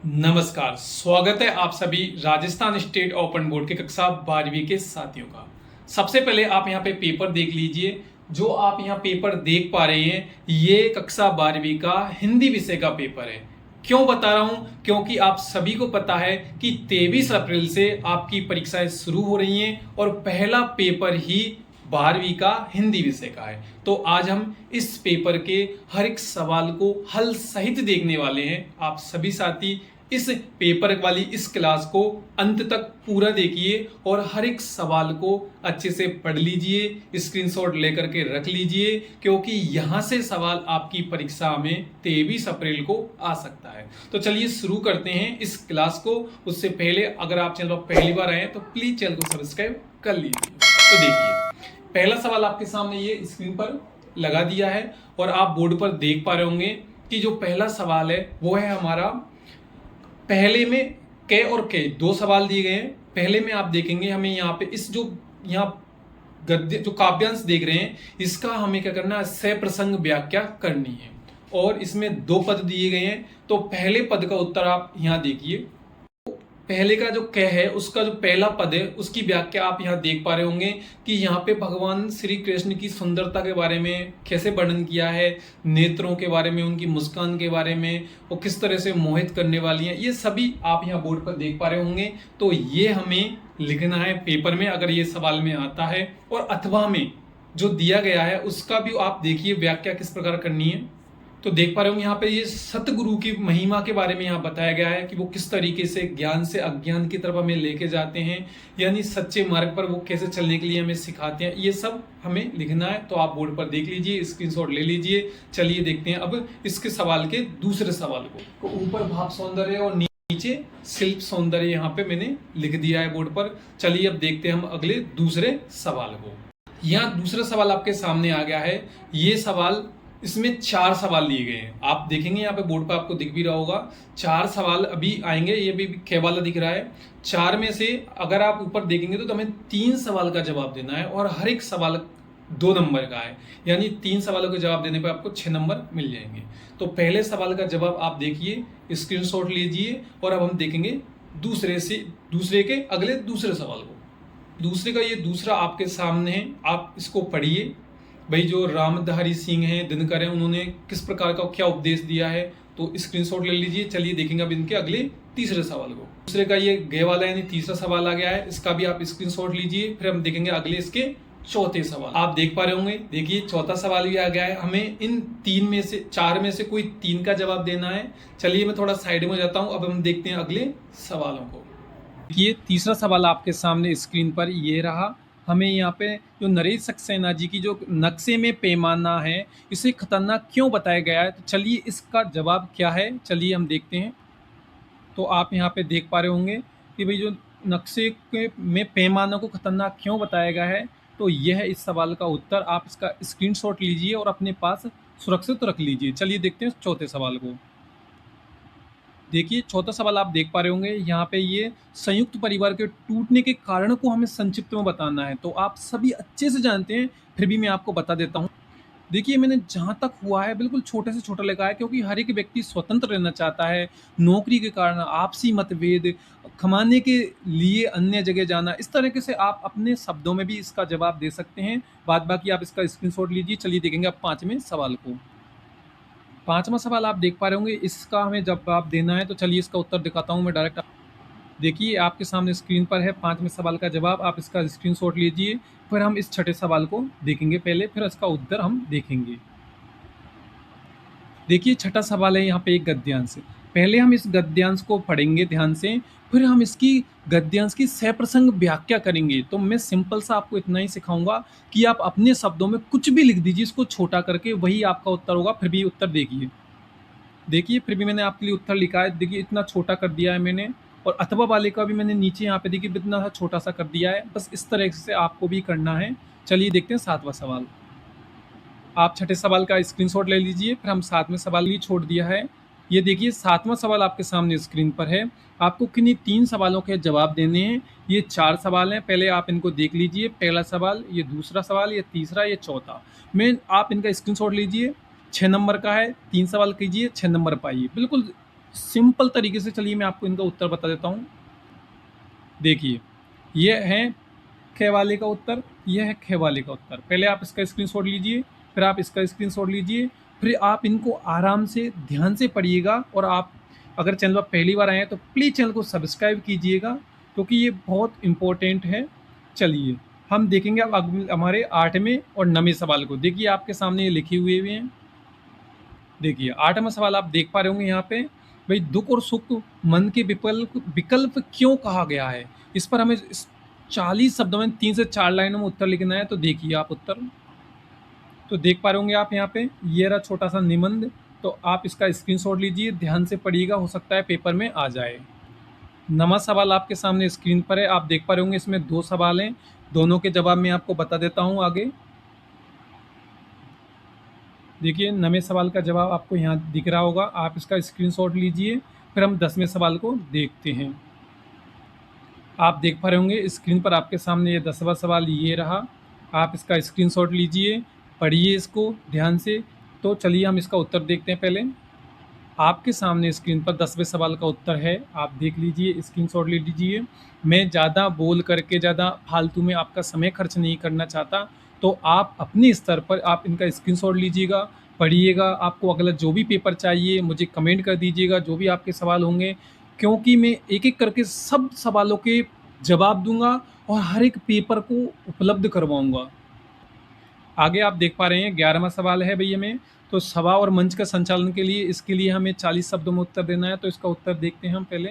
नमस्कार, स्वागत है आप सभी राजस्थान स्टेट ओपन बोर्ड के कक्षा 12वीं के साथियों का। सबसे पहले आप यहाँ पे पेपर देख लीजिए। जो आप यहाँ पेपर देख पा रहे हैं, ये कक्षा 12वीं का हिंदी विषय का पेपर है। क्यों बता रहा हूं? क्योंकि आप सभी को पता है कि 23 अप्रैल से आपकी परीक्षाएं शुरू हो रही हैं और पहला पेपर ही 12वीं का हिंदी विषय का है। तो आज हम इस पेपर के हर एक सवाल को हल सहित देखने वाले हैं। आप सभी साथी इस पेपर वाली इस क्लास को अंत तक पूरा देखिए और हर एक सवाल को अच्छे से पढ़ लीजिए, स्क्रीनशॉट लेकर के रख लीजिए, क्योंकि यहां से सवाल आपकी परीक्षा में 23 अप्रैल को आ सकता है। तो चलिए शुरू करते हैं इस क्लास को। उससे पहले अगर आप चैनल पर पहली बार आए हैं तो प्लीज चैनल को सब्सक्राइब कर लीजिए। तो देखिए, पहला सवाल आपके सामने ये स्क्रीन पर लगा दिया है और आप बोर्ड पर देख पा रहे होंगे कि जो पहला सवाल है वो है हमारा, पहले में के और के दो सवाल दिए गए हैं। पहले में आप देखेंगे हमें यहाँ पे इस जो यहाँ गद्य जो काव्यांश देख रहे हैं, इसका हमें क्या करना है, सप्रसंग व्याख्या करनी है और इसमें दो पद दिए गए हैं। तो पहले पद का उत्तर आप यहाँ देखिए। पहले का जो क है उसका जो पहला पद है उसकी व्याख्या आप यहाँ देख पा रहे होंगे कि यहाँ पे भगवान श्री कृष्ण की सुंदरता के बारे में कैसे वर्णन किया है, नेत्रों के बारे में, उनकी मुस्कान के बारे में, वो किस तरह से मोहित करने वाली हैं, ये सभी आप यहाँ बोर्ड पर देख पा रहे होंगे। तो ये हमें लिखना है पेपर में अगर ये सवाल में आता है, और अथवा में जो दिया गया है उसका भी आप देखिए व्याख्या किस प्रकार करनी है। तो देख पा रहे होंगे यहाँ पे ये सतगुरु की महिमा के बारे में यहाँ बताया गया है कि वो किस तरीके से ज्ञान से अज्ञान की तरफ हमें लेके जाते हैं, यानी सच्चे मार्ग पर वो कैसे चलने के लिए हमें सिखाते हैं। ये सब हमें लिखना है। तो आप बोर्ड पर देख लीजिए, स्क्रीनशॉट ले लीजिए। चलिए देखते हैं अब इसके सवाल के दूसरे सवाल को। ऊपर भाव सौंदर्य और नीचे शिल्प सौंदर्य यहाँ पे मैंने लिख दिया है बोर्ड पर। चलिए अब देखते हैं हम अगले दूसरे सवाल को। यहाँ दूसरा सवाल आपके सामने आ गया है। ये सवाल, इसमें 4 सवाल लिए गए हैं। आप देखेंगे यहाँ पे बोर्ड पर आपको दिख भी रहा होगा, 4 सवाल अभी आएंगे। ये भी खे वाला दिख रहा है। 4 में से अगर आप ऊपर देखेंगे तो हमें 3 सवाल का जवाब देना है और हर एक सवाल 2 नंबर का है, यानी 3 सवालों के जवाब देने पर आपको 6 नंबर मिल जाएंगे। तो पहले सवाल का जवाब आप देखिए, स्क्रीनशॉट लीजिए और अब हम देखेंगे दूसरे के अगले दूसरे सवाल को। दूसरे का ये दूसरा आपके सामने है, आप इसको पढ़िए। भाई जो रामधारी सिंह हैं, दिनकर हैं, उन्होंने किस प्रकार का क्या उपदेश दिया है, तो स्क्रीनशॉट ले लीजिए। चलिए देखेंगे अब इनके अगले तीसरे सवाल को। दूसरे का ये गे वाला यानी तीसरा सवाल आ गया है, इसका भी आप स्क्रीनशॉट लीजिए। फिर हम देखेंगे अगले इसके चौथे सवाल। आप देख पा रहे होंगे, देखिए चौथा सवाल भी आ गया है। हमें इन 4 में से कोई 3 का जवाब देना है। चलिए मैं थोड़ा साइड में जाता हूँ। अब हम देखते हैं अगले सवालों को। ये तीसरा सवाल आपके सामने स्क्रीन पर ये रहा। हमें यहाँ पे जो नरेश सक्सेना जी की जो नक्शे में पैमाना है, इसे खतरनाक क्यों बताया गया है, तो चलिए इसका जवाब क्या है, चलिए हम देखते हैं। तो आप यहाँ पे देख पा रहे होंगे कि भाई जो नक्शे के में पैमाना को खतरनाक क्यों बताया गया है, तो यह है इस सवाल का उत्तर। आप इसका स्क्रीनशॉट लीजिए और अपने पास सुरक्षित रख लीजिए। चलिए देखते हैं चौथे सवाल को। देखिए चौथा सवाल आप देख पा रहे होंगे, यहाँ पे ये संयुक्त परिवार के टूटने के कारण को हमें संक्षिप्त में बताना है। तो आप सभी अच्छे से जानते हैं, फिर भी मैं आपको बता देता हूँ। देखिए मैंने जहाँ तक हुआ है बिल्कुल छोटे से छोटा लिखा है, क्योंकि हर एक व्यक्ति स्वतंत्र रहना चाहता है। नौकरी के कारण आपसी मतभेद, कमाने के लिए अन्य जगह जाना, इस तरीके से आप अपने शब्दों में भी इसका जवाब दे सकते हैं। बाद बाकी आप इसका स्क्रीनशॉट लीजिए। चलिए देखेंगे अब 5वें सवाल को। 5वां सवाल आप देख पा रहे होंगे, इसका हमें जवाब देना है। तो चलिए इसका उत्तर दिखाता हूँ मैं डायरेक्ट। देखिए आपके सामने स्क्रीन पर है 5वें सवाल का जवाब। आप इसका स्क्रीनशॉट लीजिए। फिर हम इस छठे सवाल को देखेंगे पहले, फिर इसका उत्तर हम देखेंगे। देखिए छठा सवाल है यहाँ पे एक गद्यांश। पहले हम इस गद्यांश को पढ़ेंगे ध्यान से, फिर हम इसकी गद्यांश की सप्रसंग व्याख्या करेंगे। तो मैं सिंपल सा आपको इतना ही सिखाऊंगा कि आप अपने शब्दों में कुछ भी लिख दीजिए, इसको छोटा करके, वही आपका उत्तर होगा। फिर भी उत्तर देखिए फिर भी मैंने आपके लिए उत्तर लिखा है। देखिए इतना छोटा कर दिया है मैंने, और अथवा वाले का भी मैंने नीचे यहाँ पे देखिए इतना छोटा सा कर दिया है। बस इस तरह से आपको भी करना है। चलिए देखते हैं 7वां सवाल। आप छठे सवाल का स्क्रीनशॉट ले लीजिए, फिर हम 7वें सवाल ही छोड़ दिया है। ये देखिए 7वां सवाल आपके सामने स्क्रीन पर है। आपको किन्हीं 3 सवालों के जवाब देने हैं। ये 4 सवाल हैं, पहले आप इनको देख लीजिए। पहला सवाल, ये दूसरा सवाल, ये तीसरा, ये चौथा। आप इनका स्क्रीनशॉट लीजिए। 6 नंबर का है, 3 सवाल कीजिए, 6 नंबर पाइए। बिल्कुल सिंपल तरीके से चलिए मैं आपको इनका उत्तर बता देता हूँ। देखिए, ये है ख वाले का उत्तर, ये है ख वाले का उत्तर। पहले आप इसका स्क्रीनशॉट लीजिए, फिर आप इसका स्क्रीनशॉट लीजिए, फिर आप इनको आराम से ध्यान से पढ़िएगा। और आप अगर चैनल पर पहली बार आए हैं तो प्लीज़ चैनल को सब्सक्राइब कीजिएगा, क्योंकि ये बहुत इम्पोर्टेंट है। चलिए हम देखेंगे अब हमारे 8वें और 9वें सवाल को। देखिए आपके सामने ये लिखे हुए हैं। देखिए 8वां सवाल आप देख पा रहे होंगे यहाँ पे, भाई दुख और सुख मन के विकल्प विकल्प क्यों कहा गया है। इस पर हमें 40 शब्दों में 3 से 4 लाइनों में उत्तर लिखना है। तो देखिए आप उत्तर तो देख पा रहे होंगे आप यहाँ पे, ये रहा छोटा सा निबंध। तो आप इसका स्क्रीनशॉट लीजिए, ध्यान से पढ़िएगा, हो सकता है पेपर में आ जाए। 9वां सवाल आपके सामने स्क्रीन पर है, आप देख पा रहे होंगे इसमें 2 सवाल हैं, दोनों के जवाब मैं आपको बता देता हूँ आगे। देखिए 9वें सवाल का जवाब आपको यहाँ दिख रहा होगा, आप इसका स्क्रीनशॉट लीजिए। फिर हम 10वें सवाल को देखते हैं। आप देख पा रहे होंगे स्क्रीन पर आपके सामने ये 10वां सवाल ये रहा, आप इसका स्क्रीनशॉट लीजिए, पढ़िए इसको ध्यान से। तो चलिए हम इसका उत्तर देखते हैं। पहले आपके सामने स्क्रीन पर 10वें सवाल का उत्तर है, आप देख लीजिए, स्क्रीनशॉट ले लीजिए। मैं ज़्यादा बोल करके ज़्यादा फालतू में आपका समय खर्च नहीं करना चाहता, तो आप अपने स्तर पर आप इनका स्क्रीनशॉट लीजिएगा, पढ़िएगा। आपको अगला जो भी पेपर चाहिए मुझे कमेंट कर दीजिएगा, जो भी आपके सवाल होंगे, क्योंकि मैं एक-एक करके सब सवालों के जवाब दूँगा और हर एक पेपर को उपलब्ध करवाऊँगा। आगे आप देख पा रहे हैं 11वां सवाल है भैया में, तो सभा और मंच का संचालन के लिए इसके लिए हमें 40 शब्दों में उत्तर देना है। तो इसका उत्तर देखते हैं हम पहले।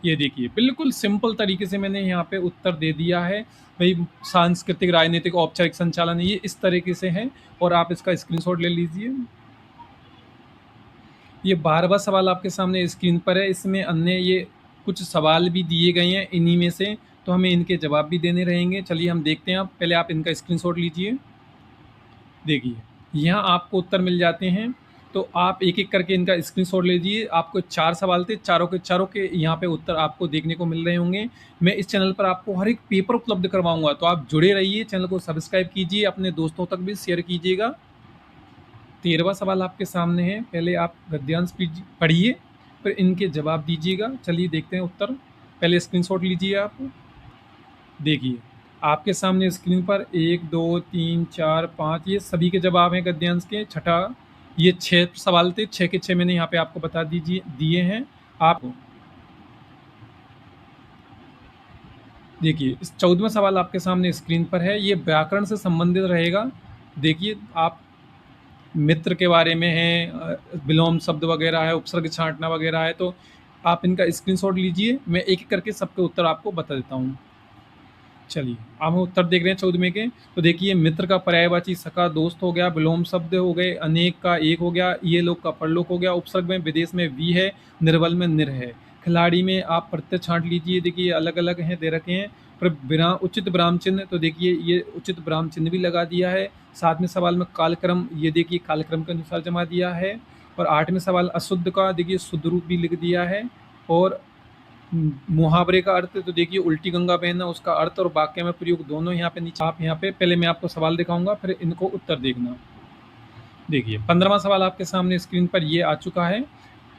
ये देखिए बिल्कुल सिंपल तरीके से मैंने यहाँ पे उत्तर दे दिया है। भाई सांस्कृतिक, राजनीतिक, औपचारिक संचालन ये इस तरीके से है, और आप इसका स्क्रीनशॉट ले लीजिए। ये 12वां सवाल आपके सामने स्क्रीन पर है, इसमें अन्य ये कुछ सवाल भी दिए गए हैं इन्हीं में से, तो हमें इनके जवाब भी देने रहेंगे। चलिए हम देखते हैं। आप पहले आप इनका स्क्रीनशॉट लीजिए। देखिए यहाँ आपको उत्तर मिल जाते हैं, तो आप एक-एक करके इनका स्क्रीनशॉट लीजिए। आपको 4 सवाल थे, चारों के चारों के यहाँ पे उत्तर आपको देखने को मिल रहे होंगे। मैं इस चैनल पर आपको हर एक पेपर उपलब्ध करवाऊँगा, तो आप जुड़े रहिए, चैनल को सब्सक्राइब कीजिए, अपने दोस्तों तक भी शेयर कीजिएगा। 13वां सवाल आपके सामने है, पहले आप गद्यांश पढ़िए, फिर इनके जवाब दीजिएगा। चलिए देखते हैं उत्तर। पहले स्क्रीनशॉट लीजिए आप। देखिए आपके सामने स्क्रीन पर 1, 2, 3, 4, 5 ये सभी के जवाब हैं गद्यांश के। छठा ये 6 सवाल थे, 6 के 6 मैंने यहाँ पे आपको बता दिए हैं आपको। देखिए इस 14वां सवाल आपके सामने स्क्रीन पर है, ये व्याकरण से संबंधित रहेगा। देखिए आप मित्र के बारे में है, विलोम शब्द वगैरह है, उपसर्ग छांटना वगैरह है, तो आप इनका स्क्रीनशॉट लीजिए। मैं एक-एक करके सबके उत्तर आपको बता देता हूँ। चलिए अब हम उत्तर देख रहे हैं 14वें के। तो देखिए मित्र का पर्यायवाची सखा दोस्त हो गया, विलोम शब्द हो गए, अनेक का एक हो गया, ये लोग का परलोक हो गया, उपसर्ग में विदेश में वी है, निर्बल में निर है, खिलाड़ी में आप प्रत्यय छांट लीजिए। देखिए अलग अलग हैं, दे रखे हैं। फिर विराम उचित विराम चिन्ह, तो देखिए ये उचित विराम चिन्ह भी लगा दिया है। 7वें सवाल में कालक्रम, ये देखिए कालक्रम के अनुसार जमा दिया है। और 8वें सवाल अशुद्ध का, देखिए शुद्ध रूप भी लिख दिया है। और मुहावरे का अर्थ, तो देखिए उल्टी गंगा बहना, उसका अर्थ और वाक्य में प्रयोग दोनों यहाँ पे नीचे। आप यहाँ पे पहले मैं आपको सवाल दिखाऊंगा, फिर इनको उत्तर देखना। देखिए 15वां सवाल आपके सामने स्क्रीन पर ये आ चुका है।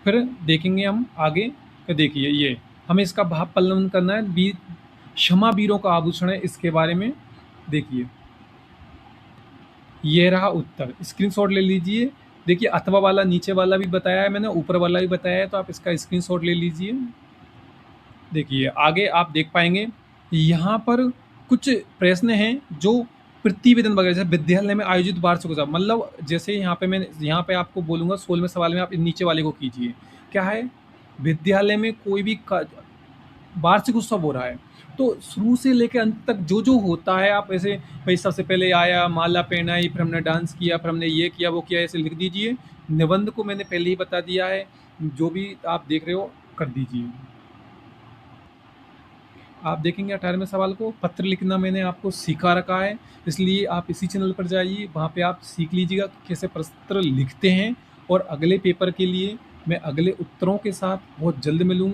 फिर देखेंगे हम आगे। तो देखिए ये हमें इसका भाव पल्लन करना है, क्षमा वीरों का आभूषण है, इसके बारे में। देखिए ये रहा उत्तर, स्क्रीनशॉट ले लीजिए। देखिए अथवा वाला नीचे वाला भी बताया है मैंने, ऊपर वाला भी बताया है, तो आप इसका स्क्रीनशॉट ले लीजिए। देखिए आगे आप देख पाएंगे यहाँ पर कुछ प्रश्न हैं जो प्रतिवेदन वगैरह, जैसे विद्यालय में आयोजित वार्षिक उत्सव, मतलब जैसे यहाँ पे आपको बोलूँगा 16वें सवाल में आप नीचे वाले को कीजिए। क्या है, विद्यालय में कोई भी वार्षिक उत्सव हो रहा है, तो शुरू से लेकर अंत तक जो जो होता है, आप ऐसे भाई सबसे पहले आया, माला पहनाई, फिर हमने डांस किया, फिर हमने ये किया वो किया, ऐसे लिख दीजिए। निबंध को मैंने पहले ही बता दिया है, जो भी आप देख रहे हो कर दीजिए। आप देखेंगे 18वें सवाल को, पत्र लिखना मैंने आपको सिखा रखा है, इसलिए आप इसी चैनल पर जाइए, वहाँ पे आप सीख लीजिएगा कैसे पत्र लिखते हैं। और अगले पेपर के लिए मैं अगले उत्तरों के साथ बहुत जल्द मिलूँगा।